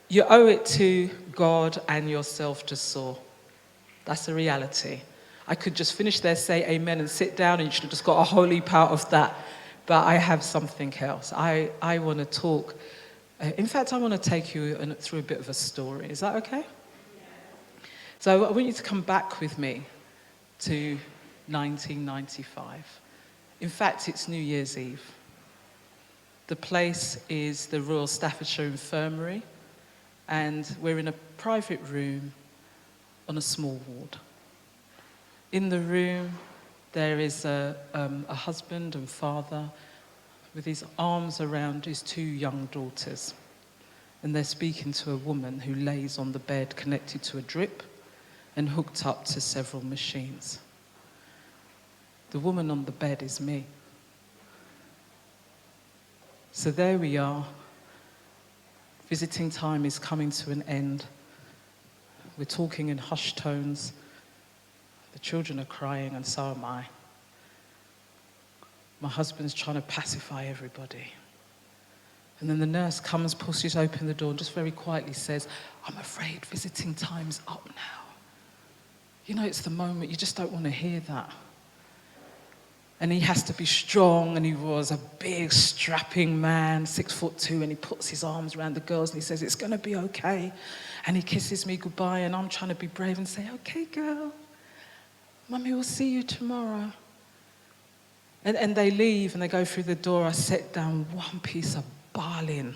You owe it to God and yourself to soar. That's the reality. I could just finish there, say amen, and sit down, and you should have just got a whole heap out of that. But I have something else. I want to talk. In fact, I want to take you through a bit of a story. Is that okay? So I want you to come back with me to 1995. In fact, it's New Year's Eve. The place is the Royal Staffordshire Infirmary, and we're in a private room on a small ward. In the room, there is a husband and father with his arms around his two young daughters. And they're speaking to a woman who lays on the bed connected to a drip and hooked up to several machines. The woman on the bed is me. So there we are. Visiting time is coming to an end. We're talking in hushed tones. The children are crying, and so am I. My husband's trying to pacify everybody. And then the nurse comes, pushes open the door, and just very quietly says, "I'm afraid visiting time's up now." You know, it's the moment you just don't want to hear that. And he has to be strong, and he was a big, strapping man, 6'2", and he puts his arms around the girls, and he says, "It's going to be okay." And he kisses me goodbye, and I'm trying to be brave and say, "Okay, girl, Mummy will see you tomorrow." And they leave, and they go through the door. I set down one piece of barley.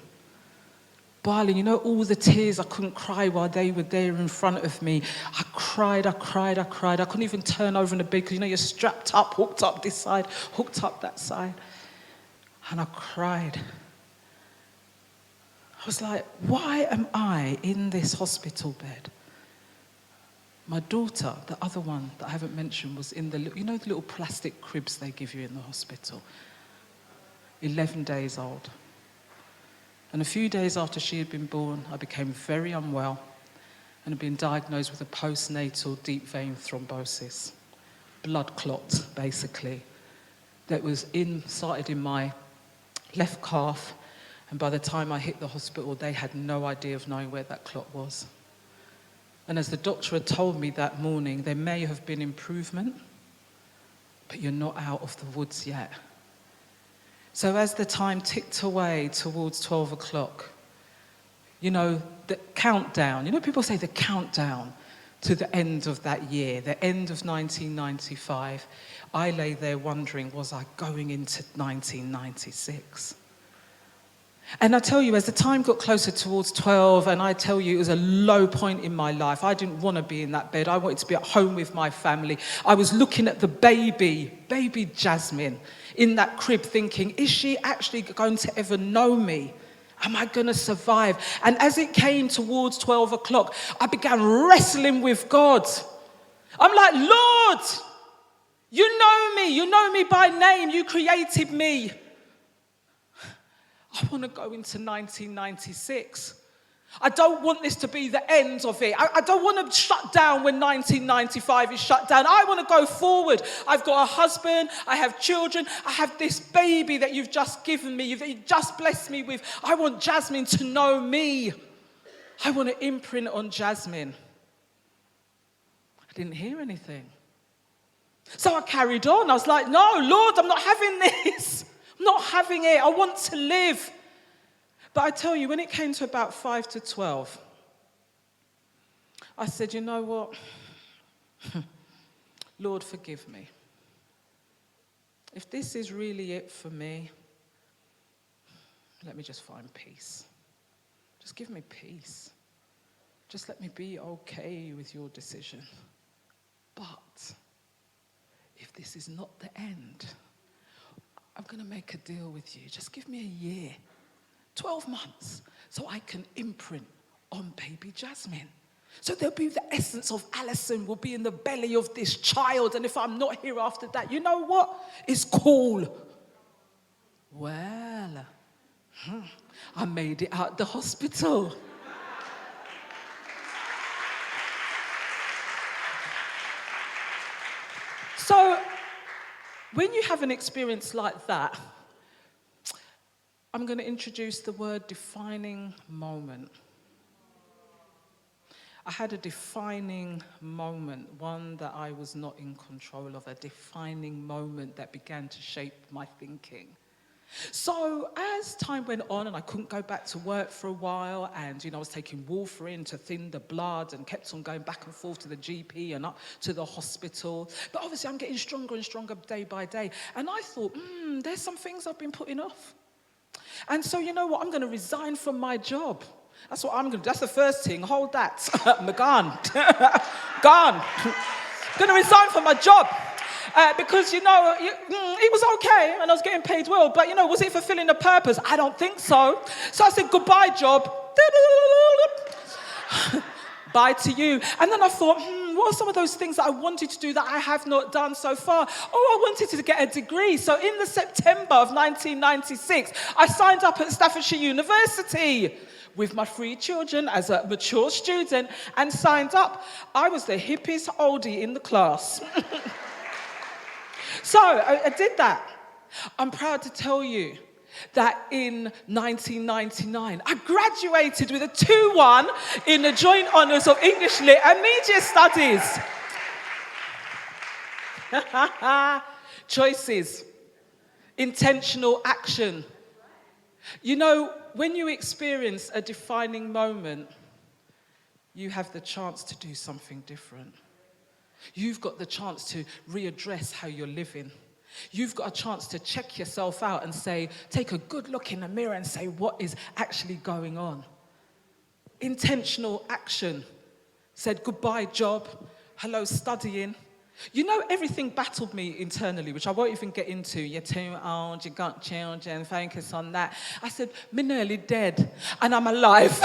You know, all the tears I couldn't cry while they were there in front of me. I cried. I couldn't even turn over in the bed because, you know, you're strapped up, hooked up this side, hooked up that side. And I cried. I was like, why am I in this hospital bed? My daughter, the other one that I haven't mentioned, was in the, you know, the little plastic cribs they give you in the hospital. 11 days old. And a few days after she had been born, I became very unwell and had been diagnosed with a postnatal deep vein thrombosis. Blood clot, basically, that was started in my left calf, and by the time I hit the hospital, they had no idea of knowing where that clot was. And as the doctor had told me that morning, there may have been improvement, but you're not out of the woods yet. So as the time ticked away towards 12 o'clock, you know, the countdown, you know, people say the countdown to the end of that year, the end of 1995, I lay there wondering, was I going into 1996? And I tell you, as the time got closer towards 12, and I tell you, it was a low point in my life. I didn't want to be in that bed. I wanted to be at home with my family. I was looking at the baby Jasmine, in that crib thinking, is she actually going to ever know me? Am I going to survive? And as it came towards 12 o'clock, I began wrestling with God. I'm like, Lord, you know me by name, you created me. I want to go into 1996. I don't want this to be the end of it. I don't want to shut down when 1995 is shut down. I want to go forward. I've got a husband. I have children. I have this baby that you've just given me, that you've just blessed me with. I want Jasmine to know me. I want to imprint on Jasmine. I didn't hear anything. So I carried on. I was like, no, Lord, I'm not having this. I'm not having it. I want to live. But I tell you, when it came to about 5 to 12, I said, you know what? Lord, forgive me. If this is really it for me, let me just find peace. Just give me peace. Just let me be okay with your decision. But if this is not the end, I'm going to make a deal with you. Just give me a year, 12 months, so I can imprint on baby Jasmine. So there'll be the essence of Alison will be in the belly of this child. And if I'm not here after that, you know what? It's cool. Well, I made it out the hospital. So when you have an experience like that, I'm going to introduce the word defining moment. I had a defining moment, one that I was not in control of, a defining moment that began to shape my thinking. So as time went on and I couldn't go back to work for a while, and I was taking warfarin to thin the blood and kept on going back and forth to the GP and up to the hospital. But obviously I'm getting stronger and stronger day by day. And I thought, there's some things I've been putting off. And so you know what, I'm going to resign from my job. That's what I'm going to do. That's the first thing. Hold that. I'm gone. Gone. Going to resign from my job. Because, it was okay and I was getting paid well. But, was it fulfilling the purpose? I don't think so. So I said, goodbye, job. Bye to you. And then I thought, what are some of those things that I wanted to do that I have not done so far? Oh, I wanted to get a degree. So in the September of 1996, I signed up at Staffordshire University with my 3 children as a mature student and signed up. I was the hippest oldie in the class. So I did that. I'm proud to tell you that in 1999, I graduated with a 2-1 in the Joint Honours of English Lit and Media Studies. Choices. Intentional action. When you experience a defining moment, you have the chance to do something different. You've got the chance to readdress how you're living. You've got a chance to check yourself out and take a good look in the mirror and say, what is actually going on? Intentional action. Said goodbye, job. Hello, studying. Everything battled me internally, which I won't even get into. You're too old, you got children, focus on that. I said, I'm nearly dead, and I'm alive.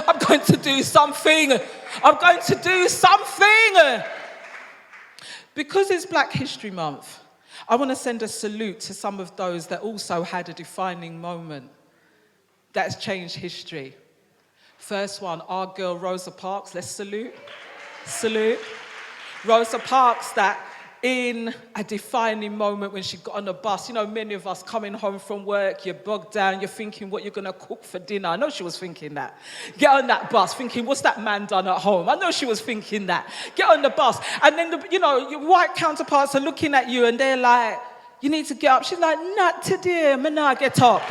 I'm going to do something. I'm going to do something. Because it's Black History Month, I want to send a salute to some of those that also had a defining moment that's changed history. First one, our girl Rosa Parks. Let's salute. Salute. Rosa Parks, that in a defining moment when she got on the bus, many of us coming home from work, you're bogged down, you're thinking what you're going to cook for dinner. I know she was thinking that. Get on that bus thinking, what's that man done at home? I know she was thinking that. Get on the bus. And then, your white counterparts are looking at you and they're like, you need to get up. She's like, not today, I'm not get up.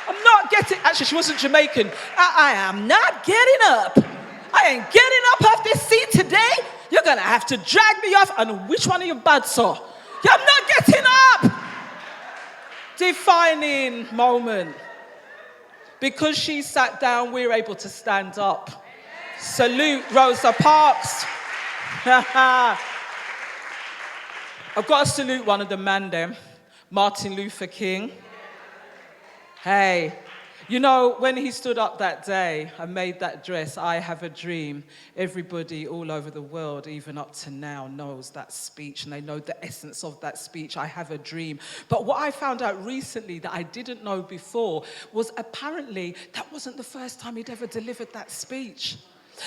I'm not getting, actually she wasn't Jamaican. I am not getting up. I ain't getting up off this seat today. You're going to have to drag me off. And which one of you bad, sir? I'm not getting up. Defining moment. Because she sat down, we're able to stand up. Salute Rosa Parks. I've got to salute one of the man them, Martin Luther King. Hey. When he stood up that day and made that address, I have a dream, everybody all over the world, even up to now, knows that speech and they know the essence of that speech, I have a dream. But what I found out recently that I didn't know before was apparently that wasn't the first time he'd ever delivered that speech.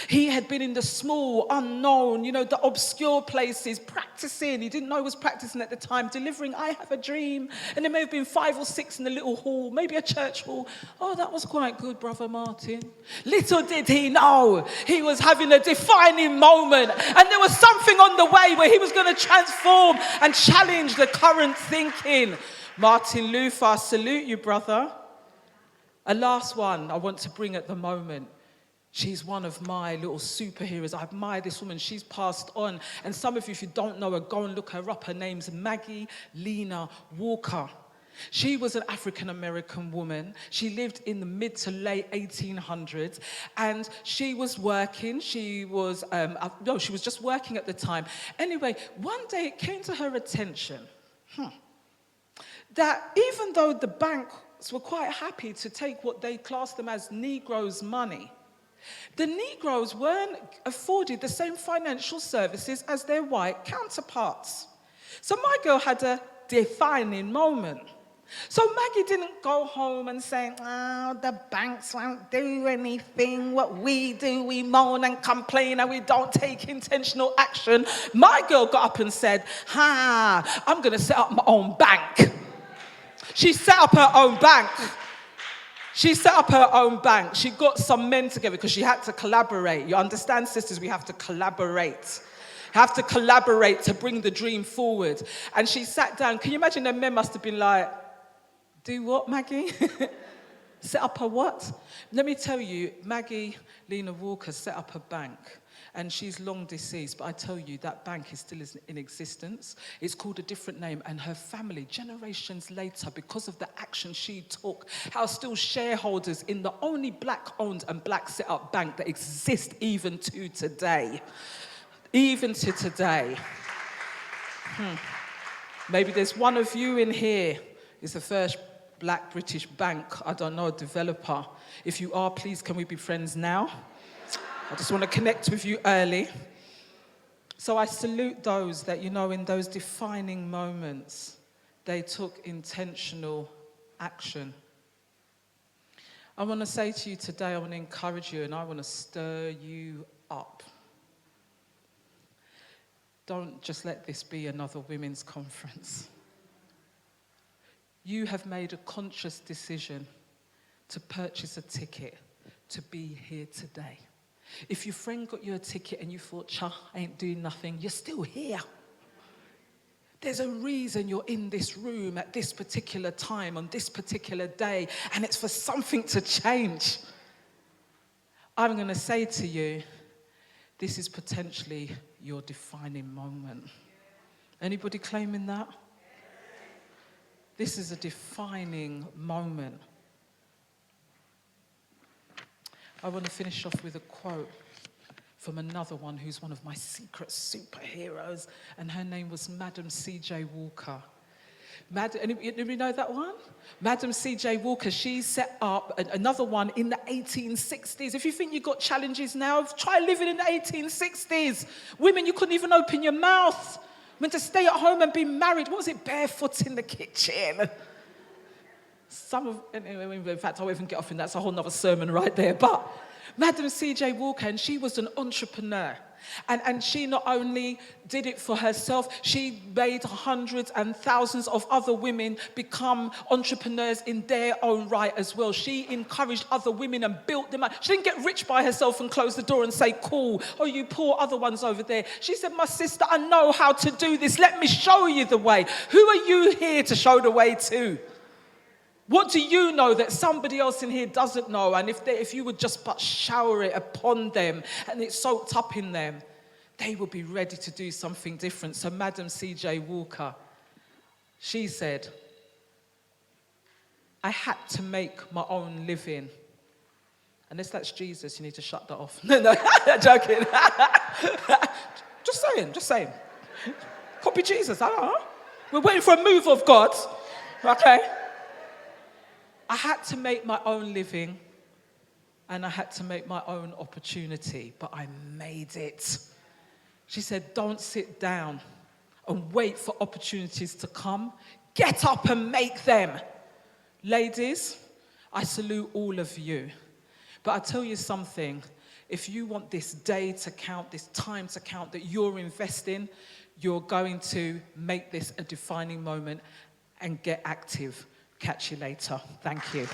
He had been in the small, unknown, the obscure places, practicing. He didn't know he was practicing at the time, delivering, I have a dream. And there may have been 5 or 6 in the little hall, maybe a church hall. Oh, that was quite good, Brother Martin. Little did he know he was having a defining moment. And there was something on the way where he was going to transform and challenge the current thinking. Martin Luther, I salute you, brother. A last one I want to bring at the moment. She's one of my little superheroes. I admire this woman. She's passed on. And some of you, if you don't know her, go and look her up. Her name's Maggie Lena Walker. She was an African-American woman. She lived in the mid to late 1800s. And she was working. She was just working at the time. Anyway, one day it came to her attention that even though the banks were quite happy to take what they classed them as Negroes' money, the Negroes weren't afforded the same financial services as their white counterparts. So my girl had a defining moment. So Maggie didn't go home and say, oh, the banks won't do anything. What we do, we moan and complain and we don't take intentional action. My girl got up and said, I'm going to set up my own bank. She set up her own bank. She set up her own bank. She got some men together because she had to collaborate. You understand, sisters? We have to collaborate. Have to collaborate to bring the dream forward. And she sat down. Can you imagine the men must have been like, do what, Maggie? Set up a what? Let me tell you, Maggie Lena Walker set up a bank. And she's long deceased, but I tell you, that bank is still in existence. It's called a different name, and her family, generations later, because of the action she took, are still shareholders in the only black-owned and black-set-up bank that exists even to today. Even to today. Maybe there's one of you in here is the first black British bank, I don't know, a developer. If you are, please, can we be friends now? I just want to connect with you early. So I salute those that, you know, in those defining moments, they took intentional action. I want to say to you today, I want to encourage you and I want to stir you up. Don't just let this be another women's conference. You have made a conscious decision to purchase a ticket to be here today. If your friend got you a ticket and you thought, I ain't doing nothing, you're still here. There's a reason you're in this room at this particular time, on this particular day, and it's for something to change. I'm going to say to you, this is potentially your defining moment. Anybody claiming that? This is a defining moment. I want to finish off with a quote from another one who's one of my secret superheroes, and her name was Madam C.J. Walker. Anybody know that one? Madam C.J. Walker, she set up another one in the 1860s. If you think you've got challenges now, try living in the 1860s. Women, you couldn't even open your mouth. Meant to stay at home and be married. What was it? Barefoot in the kitchen. In fact, I won't even get off in that. That's a whole other sermon right there. But Madam C.J. Walker, and she was an entrepreneur. And she not only did it for herself, she made hundreds and thousands of other women become entrepreneurs in their own right as well. She encouraged other women and built them up. She didn't get rich by herself and close the door and say, cool, oh, you poor other ones over there. She said, my sister, I know how to do this. Let me show you the way. Who are you here to show the way to? What do you know that somebody else in here doesn't know? And if you would just but shower it upon them and it's soaked up in them, they will be ready to do something different. So Madam C.J. Walker, she said, I had to make my own living. Unless that's Jesus, you need to shut that off. No, joking. Just saying. Copy Jesus, I don't know. We're waiting for a move of God, okay? I had to make my own living and I had to make my own opportunity, but I made it. She said, don't sit down and wait for opportunities to come. Get up and make them. Ladies, I salute all of you. But I tell you something, if you want this day to count, this time to count that you're investing, you're going to make this a defining moment and get active. Catch you later. Thank you.